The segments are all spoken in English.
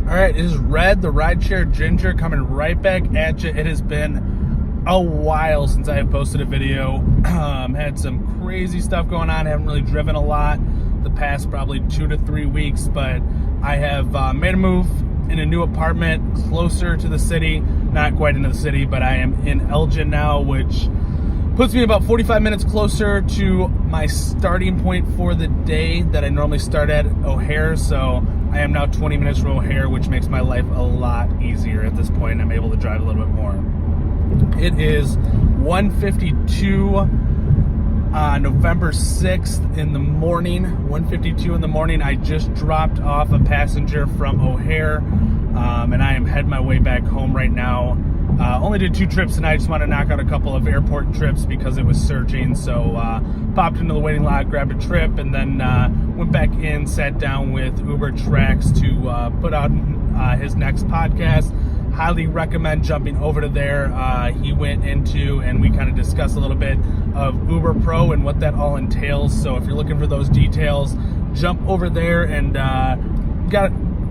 All right, it is Red, the rideshare ginger, coming right back at you. It has been a while since I have posted a video. Had some crazy stuff going on. Haven't really driven a lot the past probably 2 to 3 weeks, but I have made a move in a new apartment closer to the city. Not quite into the city, but I am in Elgin now, which puts me about 45 minutes closer to my starting point for the day that I normally start at O'Hare. So I am now 20 minutes from O'Hare, which makes my life a lot easier at this point. I'm able to drive a little bit more. It is 1:52 November 6th in the morning. 1:52 in the morning. I just dropped off a passenger from O'Hare, and I am heading my way back home right now. Only did 2 trips tonight. I just want to knock out a couple of airport trips because it was surging. So popped into the waiting lot, grabbed a trip, and then went back in, sat down with Uber Tracks to put out his next podcast. Highly recommend jumping over to there. He went into, and we kind of discussed a little bit of Uber Pro and what that all entails. So if you're looking for those details, jump over there, and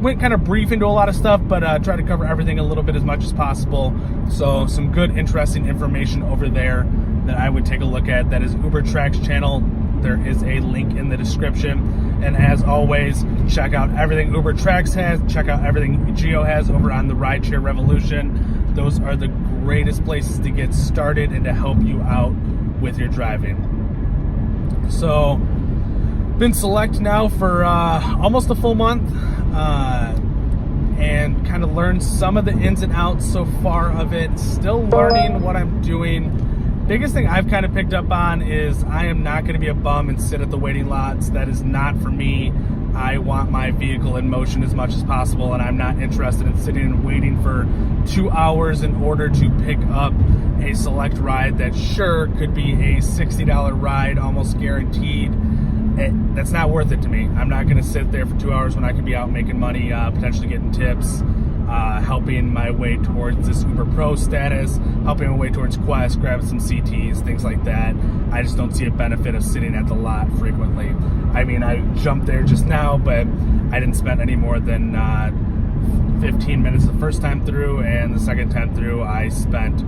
went kind of brief into a lot of stuff, but try to cover everything a little bit as much as possible. So some good, interesting information over there that I would take a look at. That is Uber Tracks channel. There is a link in the description. And as always, check out everything Uber Tracks has. Check out everything Geo has over on the Rideshare Revolution. Those are the greatest places to get started and to help you out with your driving. So, been Select now for almost a full month. And kind of learned some of the ins and outs so far of it. Still learning what I'm doing. Biggest thing I've kind of picked up on is I am not going to be a bum and sit at the waiting lots. That is not for me. I want my vehicle in motion as much as possible, and I'm not interested in sitting and waiting for 2 hours in order to pick up a Select ride that sure could be a $60 ride, almost guaranteed. That's not worth it to me. I'm not going to sit there for 2 hours when I could be out making money, potentially getting tips, helping my way towards this Uber Pro status, helping my way towards Quest, grabbing some CTs, things like that. I just don't see a benefit of sitting at the lot frequently. I mean, I jumped there just now, but I didn't spend any more than 15 minutes the first time through, and the second time through I spent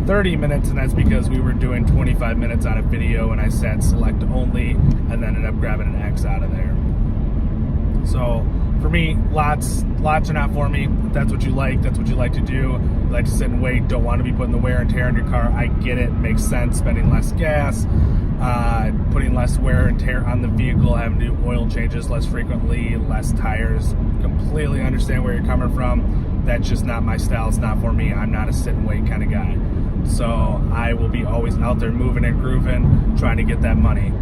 30 minutes, and that's because we were doing 25 minutes on a video and I sat Select only and then ended up grabbing an X out of there. So for me, lots are not for me. If that's what you like, that's what you like to do. You like to sit and wait, don't want to be putting the wear and tear on your car. I get it, makes sense, spending less gas, putting less wear and tear on the vehicle, having to do oil changes less frequently, less tires. Completely understand where you're coming from. That's just not my style. It's not for me. I'm not a sit and wait kind of guy. So I will be always out there moving and grooving, trying to get that money.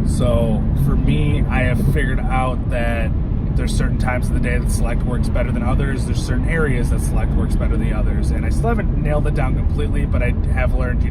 So for me, I have figured out that there's certain times of the day that Select works better than others. There's certain areas that Select works better than others. And I still haven't nailed it down completely, but I have learned,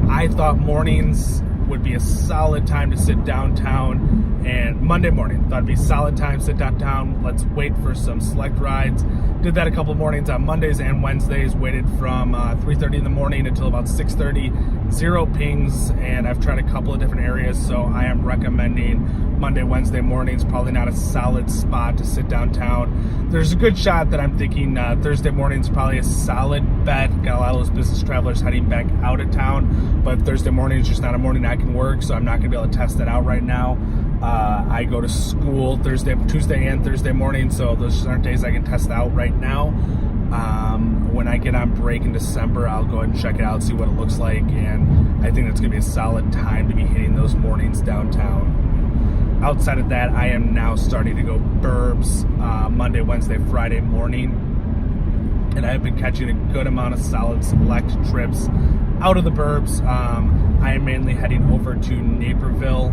I thought mornings would be a solid time to sit downtown, and Monday morning thought it'd be a solid time to sit downtown. Let's wait for some Select rides. Did that a couple mornings on Mondays and Wednesdays. Waited from 3:30 in the morning until about 6:30. 0 pings, and I've tried a couple of different areas, so I am recommending Monday, Wednesday mornings. Probably not a solid spot to sit downtown. There's a good shot that I'm thinking Thursday morning's probably a solid bet. Got a lot of those business travelers heading back out of town, but Thursday morning is just not a morning I can work, so I'm not going to be able to test that out right now. I go to school Tuesday and Thursday morning, so those aren't days I can test out right now. When I get on break in December, I'll go ahead and check it out, see what it looks like, and I think that's going to be a solid time to be hitting those mornings downtown. Outside of that, I am now starting to go burbs Monday, Wednesday, Friday morning, and I have been catching a good amount of solid Select trips out of the burbs. I am mainly heading over to Naperville,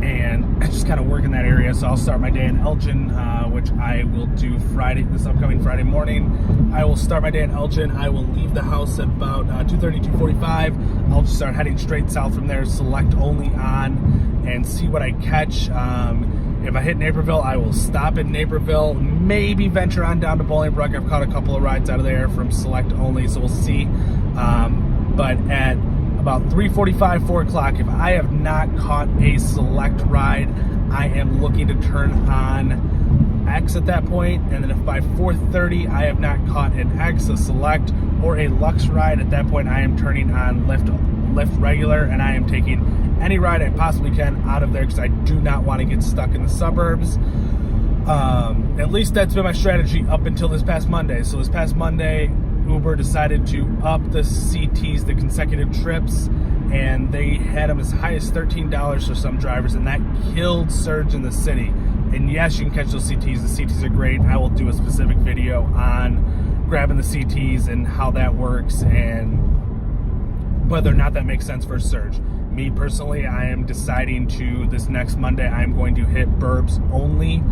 and I just kind of work in that area. So I'll start my day in Elgin, which I will do this upcoming Friday morning. I will start my day in Elgin. I will leave the house at about 2:30, 2:45. I'll just start heading straight south from there, Select only on, and see what I catch. If I hit Naperville, I will stop in Naperville, maybe venture on down to Bolingbrook. I've caught a couple of rides out of there from Select only, so we'll see. But at about 3:45, 4 o'clock, if I have not caught a Select ride, I am looking to turn on X at that point, and then if by 4:30 I have not caught an X, a Select, or a Lux ride, at that point I am turning on Lyft regular, and I am taking any ride I possibly can out of there because I do not want to get stuck in the suburbs. At least that's been my strategy up until this past Monday. So this past Monday, Uber decided to up the CTs, the consecutive trips, and they had them as high as $13 for some drivers, and that killed surge in the city. And yes, you can catch those CTs. The CTs are great. I will do a specific video on grabbing the CTs and how that works and whether or not that makes sense for a surge. Me personally, I am deciding to, this next Monday, I'm going to hit burbs only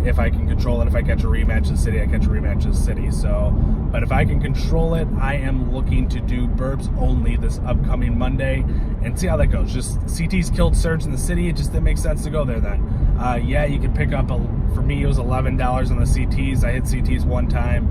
if I can control it. If I catch a rematch in the city, I catch a rematch in the city. So, but if I can control it, I am looking to do burbs only this upcoming Monday and see how that goes. Just CTs killed surge in the city. It just didn't make sense to go there then. Yeah, you could pick up, for me, it was $11 on the CTs. I hit CTs one time.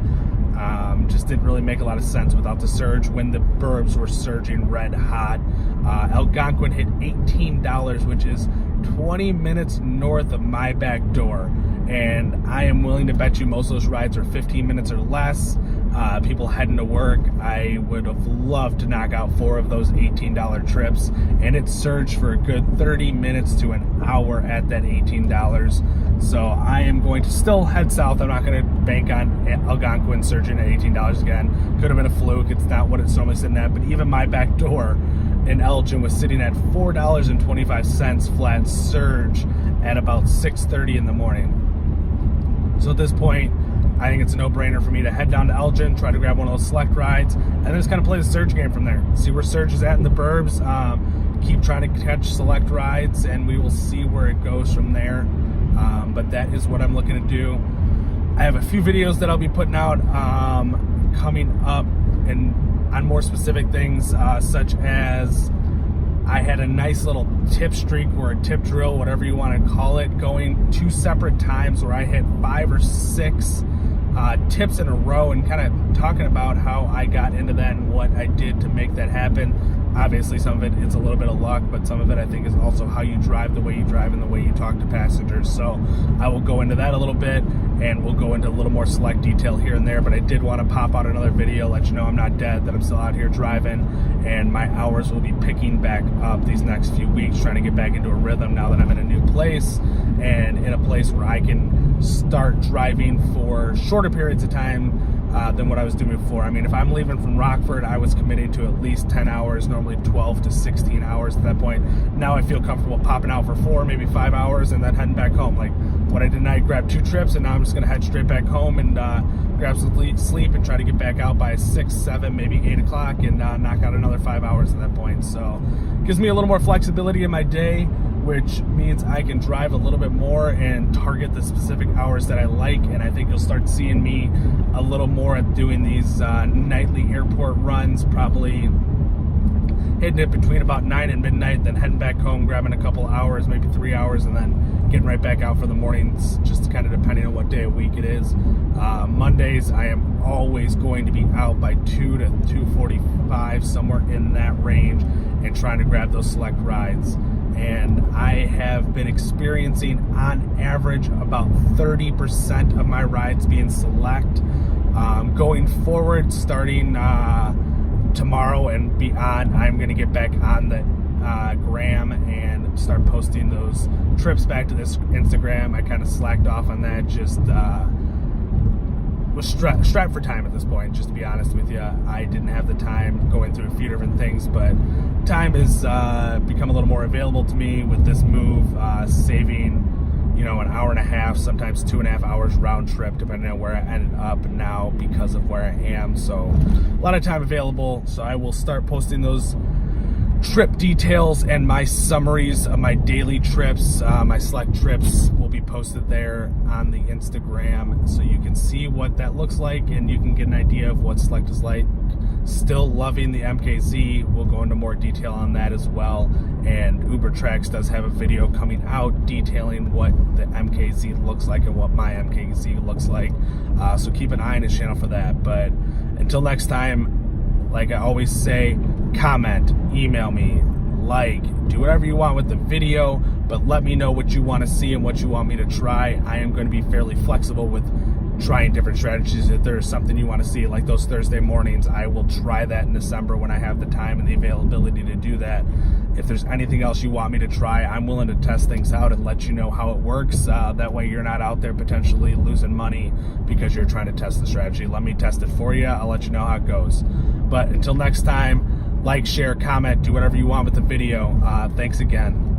Just didn't really make a lot of sense without the surge when the burbs were surging red hot. Algonquin hit $18, which is 20 minutes north of my back door, and I am willing to bet you most of those rides are 15 minutes or less. People heading to work, I would have loved to knock out 4 of those $18 trips, and it surged for a good 30 minutes to an hour at that $18. So I am going to still head south. I'm not going to bank on Algonquin surging at $18 again. Could have been a fluke. It's not what it's normally sitting at, but even my back door in Elgin was sitting at $4.25 flat surge at about 6:30 in the morning. So at this point, I think it's a no-brainer for me to head down to Elgin, try to grab one of those Select rides, and then just kind of play the surge game from there. See where surge is at in the burbs, keep trying to catch Select rides, and we will see where it goes from there. But that is what I'm looking to do. I have a few videos that I'll be putting out coming up and on more specific things, such as I had a nice little tip streak or a tip drill, whatever you want to call it, going 2 separate times where I hit 5 or 6 tips in a row, and kind of talking about how I got into that and what I did to make that happen. Obviously, some of it is a little bit of luck, but some of it I think is also how you drive, the way you drive, and the way you talk to passengers. So I will go into that a little bit, and we'll go into a little more Select detail here and there. But I did want to pop out another video, let you know I'm not dead, that I'm still out here driving, and my hours will be picking back up these next few weeks, trying to get back into a rhythm now that I'm in a new place and in a place where I can start driving for shorter periods of time than what I was doing before. I mean, if I'm leaving from Rockford, I was committing to at least 10 hours, normally 12 to 16 hours at that point. Now I feel comfortable popping out for 4, maybe 5 hours, and then heading back home. Like what I did tonight, grabbed 2 trips, and now I'm just gonna head straight back home and grab some sleep and try to get back out by 6, 7, maybe 8 o'clock and knock out another 5 hours at that point. So it gives me a little more flexibility in my day, which means I can drive a little bit more and target the specific hours that I like. And I think you'll start seeing me a little more at doing these nightly airport runs, probably hitting it between about 9 and midnight, then heading back home, grabbing a couple hours, maybe 3 hours, and then getting right back out for the mornings, just kind of depending on what day of week it is. Mondays, I am always going to be out by 2 to 2:45, somewhere in that range, and trying to grab those Select rides. And I have been experiencing on average about 30% of my rides being Select. Going forward, starting tomorrow and beyond, I'm going to get back on the gram and start posting those trips back to this Instagram. I kind of slacked off on that, just was strapped for time at this point, just to be honest with you. I didn't have the time, going through a few different things, but time has become a little more available to me with this move, saving, an hour and a half, sometimes 2.5 hours round trip, depending on where I ended up now because of where I am. So a lot of time available. So I will start posting those trip details and my summaries of my daily trips. My Select trips will be posted there on the Instagram, so you can see what that looks like and you can get an idea of what Select is like. Still loving the MKZ. We'll go into more detail on that as well. And Uber Tracks does have a video coming out detailing what the MKZ looks like and what my MKZ looks like. So keep an eye on his channel for that. But until next time, like I always say, comment, email me, like. Do whatever you want with the video, but let me know what you want to see and what you want me to try. I am going to be fairly flexible with trying different strategies. If there's something you want to see, like those Thursday mornings, I will try that in December when I have the time and the availability to do that. If there's anything else you want me to try, I'm willing to test things out and let you know how it works. That way you're not out there potentially losing money because you're trying to test the strategy. Let me test it for you. I'll let you know how it goes. But until next time, like, share, comment, do whatever you want with the video. Thanks again.